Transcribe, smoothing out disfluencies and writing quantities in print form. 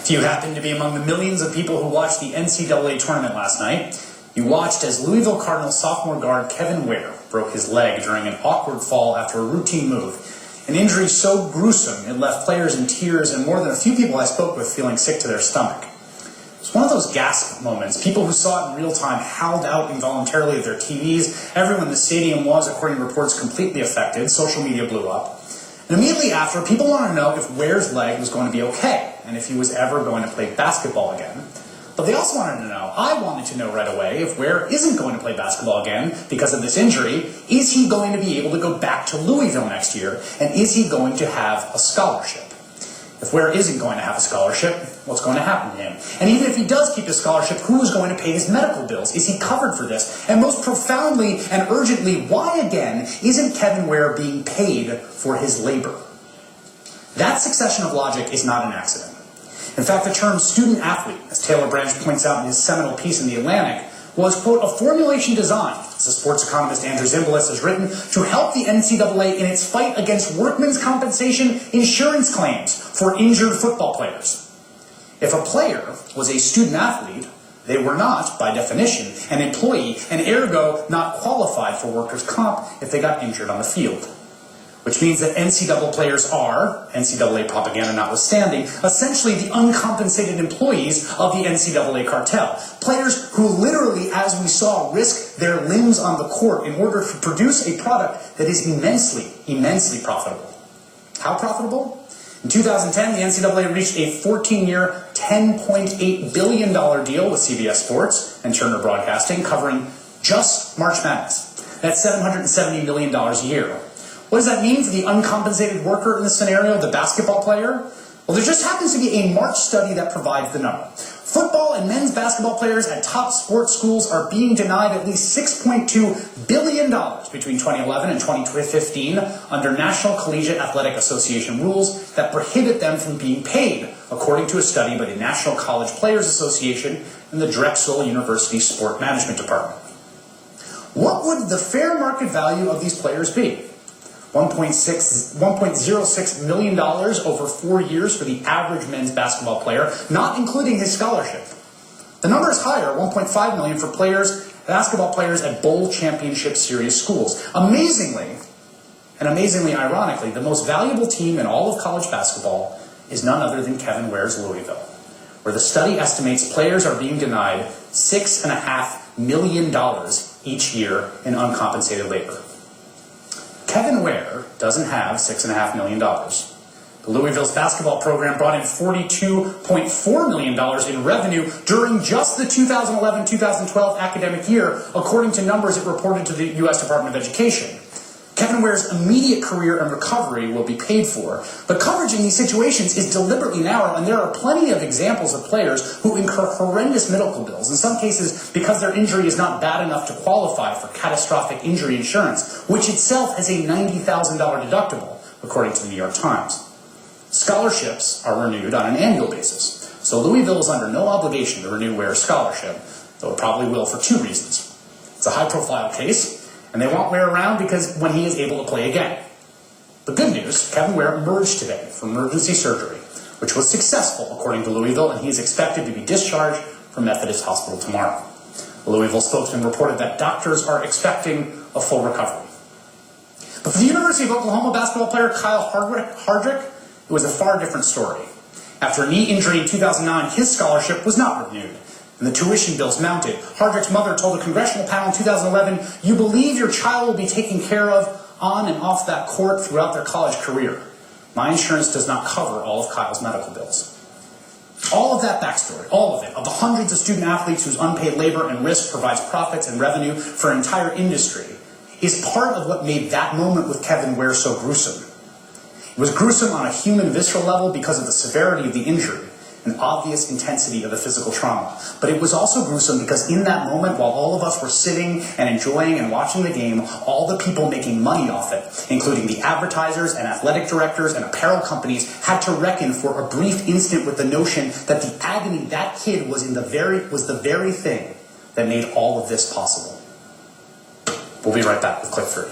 If you happened to be among the millions of people who watched the NCAA tournament last night, you watched as Louisville Cardinals sophomore guard Kevin Ware broke his leg during an awkward fall after a routine move. An injury so gruesome it left players in tears and more than a few people I spoke with feeling sick to their stomach. It's one of those gasp moments. People who saw it in real time howled out involuntarily at their TVs. Everyone in the stadium was, according to reports, completely affected. Social media blew up. And immediately after, people wanted to know if Ware's leg was going to be okay and if he was ever going to play basketball again. But they also wanted to know, I wanted to know right away, if Ware isn't going to play basketball again because of this injury, is he going to be able to go back to Louisville next year, and is he going to have a scholarship? If Ware isn't going to have a scholarship, what's going to happen to him? And even if he does keep his scholarship, who is going to pay his medical bills? Is he covered for this? And most profoundly and urgently, why again isn't Kevin Ware being paid for his labor? That succession of logic is not an accident. In fact, the term student athlete, as Taylor Branch points out in his seminal piece in The Atlantic, was, quote, a formulation designed, as the sports economist Andrew Zimbalist has written, to help the NCAA in its fight against workmen's compensation insurance claims for injured football players. If a player was a student athlete, they were not, by definition, an employee, and ergo not qualified for workers' comp if they got injured on the field. Which means that NCAA players are, NCAA propaganda notwithstanding, essentially the uncompensated employees of the NCAA cartel. Players who literally, as we saw, risk their limbs on the court in order to produce a product that is immensely, immensely profitable. How profitable? In 2010, the NCAA reached a 14-year, $10.8 billion deal with CBS Sports and Turner Broadcasting, covering just March Madness. That's $770 million a year. What does that mean for the uncompensated worker in this scenario, the basketball player? Well, there just happens to be a March study that provides the number. Football and men's basketball players at top sports schools are being denied at least $6.2 billion between 2011 and 2015 under National Collegiate Athletic Association rules that prohibit them from being paid, according to a study by the National College Players Association and the Drexel University Sport Management Department. What would the fair market value of these players be? $1.06 million over 4 years for the average men's basketball player, not including his scholarship. The number is higher, $1.5 million for basketball players at bowl championship series schools. Amazingly, and amazingly ironically, the most valuable team in all of college basketball is none other than Kevin Ware's Louisville, where the study estimates players are being denied $6.5 million each year in uncompensated labor. Kevin Ware doesn't have $6.5 million. The Louisville's basketball program brought in $42.4 million in revenue during just the 2011-2012 academic year, according to numbers it reported to the U.S. Department of Education. Kevin Ware's immediate career and recovery will be paid for, but coverage in these situations is deliberately narrow, and there are plenty of examples of players who incur horrendous medical bills, in some cases because their injury is not bad enough to qualify for catastrophic injury insurance, which itself has a $90,000 deductible, according to the New York Times. Scholarships are renewed on an annual basis, so Louisville is under no obligation to renew Ware's scholarship, though it probably will for two reasons. It's a high-profile case, and they want Ware around because when he is able to play again. The good news, Kevin Ware emerged today from emergency surgery, which was successful according to Louisville, and he is expected to be discharged from Methodist Hospital tomorrow. The Louisville spokesman reported that doctors are expecting a full recovery. But for the University of Oklahoma basketball player Kyle Hardrick, it was a far different story. After a knee injury in 2009, his scholarship was not renewed, and the tuition bills mounted. Hardrick's mother told a congressional panel in 2011, "You believe your child will be taken care of on and off that court throughout their college career. My insurance does not cover all of Kyle's medical bills." All of that backstory, all of it, of the hundreds of student athletes whose unpaid labor and risk provides profits and revenue for an entire industry, is part of what made that moment with Kevin Ware so gruesome. It was gruesome on a human visceral level because of the severity of the injury and obvious intensity of the physical trauma. But it was also gruesome because in that moment, while all of us were sitting and enjoying and watching the game, all the people making money off it, including the advertisers and athletic directors and apparel companies, had to reckon for a brief instant with the notion that the agony that kid was the very thing that made all of this possible. We'll be right back with clip 3.